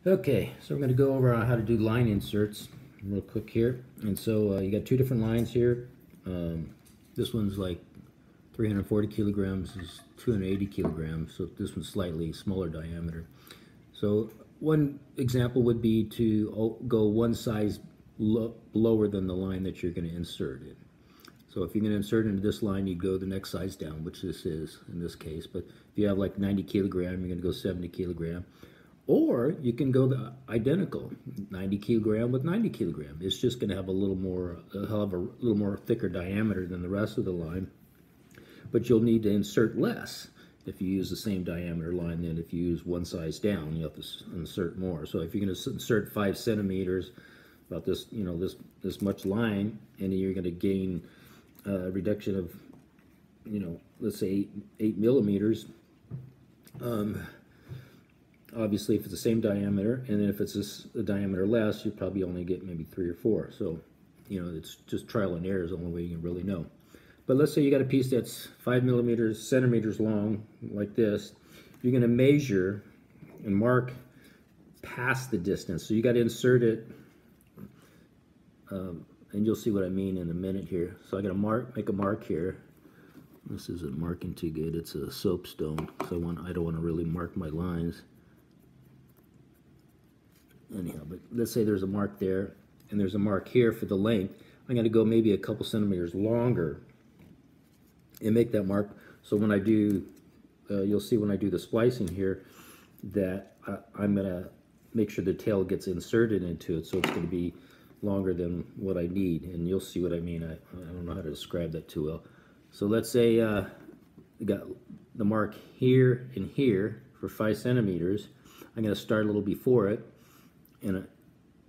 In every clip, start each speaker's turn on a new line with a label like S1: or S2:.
S1: Okay, so we're going to go over how to do line inserts real quick here. And so you got two different lines here. This one's like 340 kilograms, this is 280 kilograms, so this one's slightly smaller diameter. So one example would be to go one size lower than the line that you're going to insert in. So if you're going to insert into this line, you go the next size down, which this is in this case. But if you have like 90 kilogram, you're going to go 70 kilogram. Or you can go the identical, 90 kilogram with 90 kilogram. It's just going to have a little more, thicker diameter than the rest of the line. But you'll need to insert less if you use the same diameter line than if you use one size down. You have to insert more. So if you're going to insert 5 centimeters, about this, this much line, and you're going to gain a reduction of, let's say 8 millimeters. Obviously, if it's the same diameter, and then if it's a diameter less, you probably only get maybe 3 or 4. So, it's just trial and error is the only way you can really know. But let's say you got a piece that's 5 centimeters long, like this. You're going to measure and mark past the distance. So you got to insert it, and you'll see what I mean in a minute here. So I got to make a mark here. This isn't marking too good. It's a soapstone, so I don't want to really mark my lines. Anyhow, but let's say there's a mark there, and there's a mark here for the length. I'm going to go maybe a couple centimeters longer and make that mark. So when I do, you'll see when I do the splicing here that I'm going to make sure the tail gets inserted into it, so it's going to be longer than what I need, and you'll see what I mean. I don't know how to describe that too well. So let's say we got the mark here and here for 5 centimeters. I'm going to start a little before it. And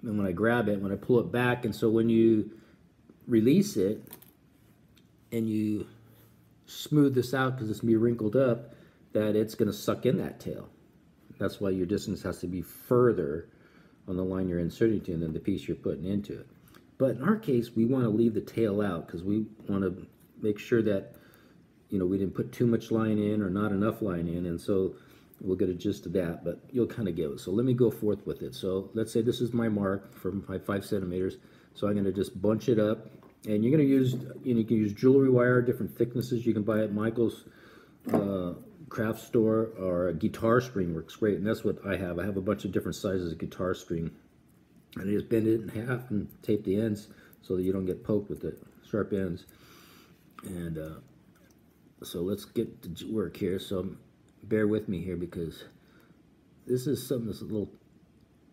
S1: when I grab it, when I pull it back, and so when you release it and you smooth this out because it's going to be wrinkled up, that it's going to suck in that tail. That's why your distance has to be further on the line you're inserting to than the piece you're putting into it. But in our case, we want to leave the tail out because we want to make sure that we didn't put too much line in or not enough line in, and so we'll get a gist of that, but you'll kind of get it. So let me go forth with it. So let's say this is my mark for my 5 centimeters. So I'm going to just bunch it up, and you're going to use, you can use jewelry wire, different thicknesses. You can buy at Michael's craft store, or a guitar string works great, and that's what I have. I have a bunch of different sizes of guitar string, and I just bend it in half and tape the ends so that you don't get poked with the sharp ends. And so let's get to work here. So bear with me here, because this is something that's a little,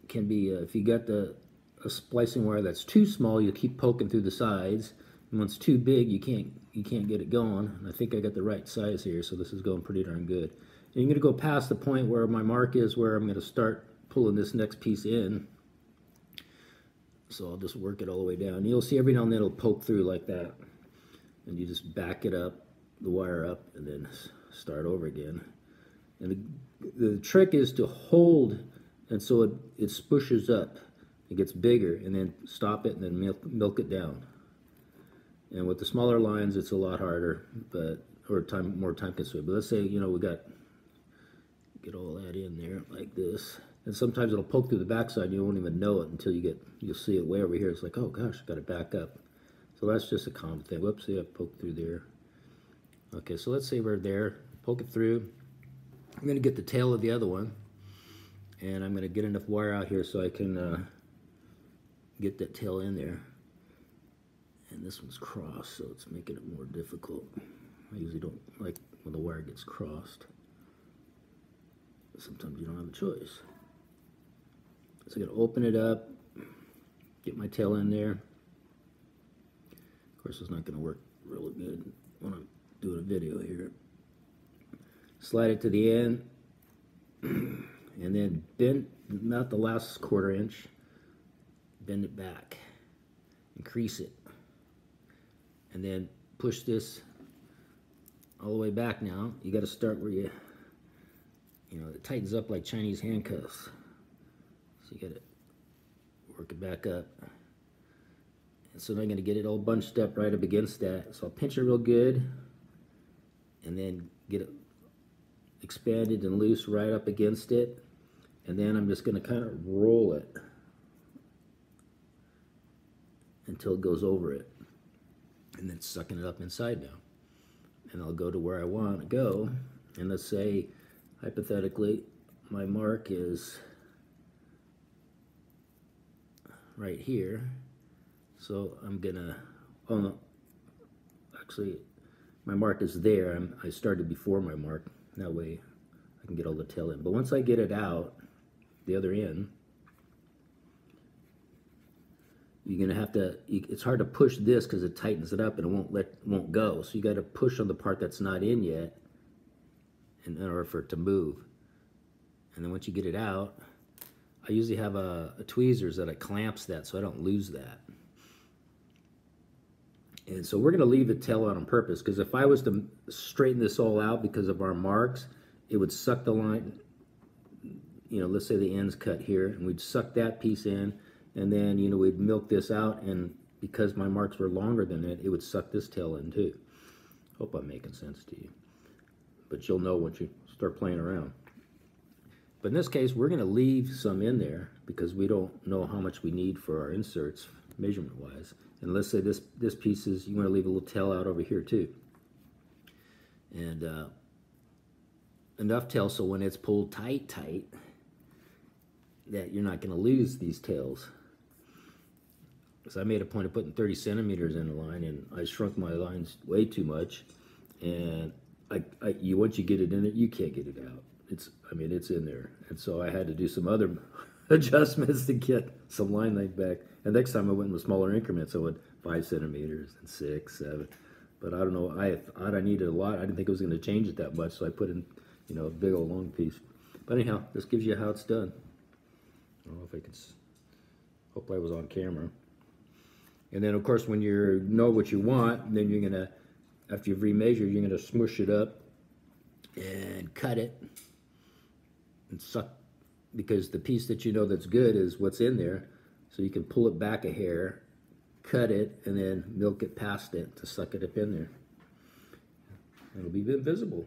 S1: can be, if you got a splicing wire that's too small, you keep poking through the sides, and when it's too big, you can't get it going. And I think I got the right size here, so this is going pretty darn good. And you're going to go past the point where my mark is, where I'm going to start pulling this next piece in. So I'll just work it all the way down. You'll see every now and then it'll poke through like that, and you just back it up, the wire up, and then start over again. And the trick is to hold, and so it spushes up, it gets bigger, and then stop it, and then milk it down. And with the smaller lines, it's a lot harder, or more time consuming. But let's say we get all that in there like this, and sometimes it'll poke through the backside, and you won't even know it until you'll see it way over here. It's like, oh gosh, got to back up. So that's just a common thing. Whoops, see, I poked through there. Okay, so let's say we're there, poke it through. I'm going to get the tail of the other one, and I'm going to get enough wire out here so I can get that tail in there. And this one's crossed, so it's making it more difficult. I usually don't like when the wire gets crossed. But sometimes you don't have a choice. So I'm going to open it up, get my tail in there. Of course, it's not going to work really good when I'm doing a video here. Slide it to the end, and then bend, not the last 1/4 inch, bend it back, increase it, and then push this all the way back. Now you got to start where it tightens up like Chinese handcuffs, so you got to work it back up. And so now I'm going to get it all bunched up right up against that, so I'll pinch it real good, and then get it expanded and loose right up against it, And then I'm just going to kind of roll it until it goes over it. And then sucking it up inside now. And I'll go to where I want to go. And let's say, hypothetically, my mark is right here. So I'm going to, oh no, actually, my mark is there. I started before my mark. That way I can get all the tail in. But once I get it out, the other end, you're gonna have to. It's hard to push this because it tightens it up and it won't go. So you got to push on the part that's not in yet, in order for it to move. And then once you get it out, I usually have a tweezers that clamps that so I don't lose that. And so we're going to leave the tail out on purpose, because if I was to straighten this all out because of our marks, it would suck the line. You know, let's say the end's cut here, and we'd suck that piece in, and then, you know, we'd milk this out, and because my marks were longer than it, it would suck this tail in too. Hope I'm making sense to you. But you'll know once you start playing around. But in this case, we're going to leave some in there because we don't know how much we need for our inserts measurement-wise. And let's say this piece is, you want to leave a little tail out over here too. And enough tail so when it's pulled tight, that you're not going to lose these tails. Because I made a point of putting 30 centimeters in the line, and I shrunk my lines way too much. And once you get it in it, you can't get it out. I mean, it's in there. And so I had to do some other adjustments to get some line length back. And next time I went with smaller increments. I went 5 centimeters and 6, 7. But I don't know, I thought I needed a lot. I didn't think it was going to change it that much, so I put in, you know, a big old long piece. But anyhow, this gives you how it's done. I don't know if I can, hope I was on camera. And then, of course, when you know what you want, then you're going to, after you've remeasured, you're going to smush it up and cut it and suck, because the piece that you know that's good is what's in there. So you can pull it back a hair, cut it, and then milk it past it to suck it up in there. It'll be invisible.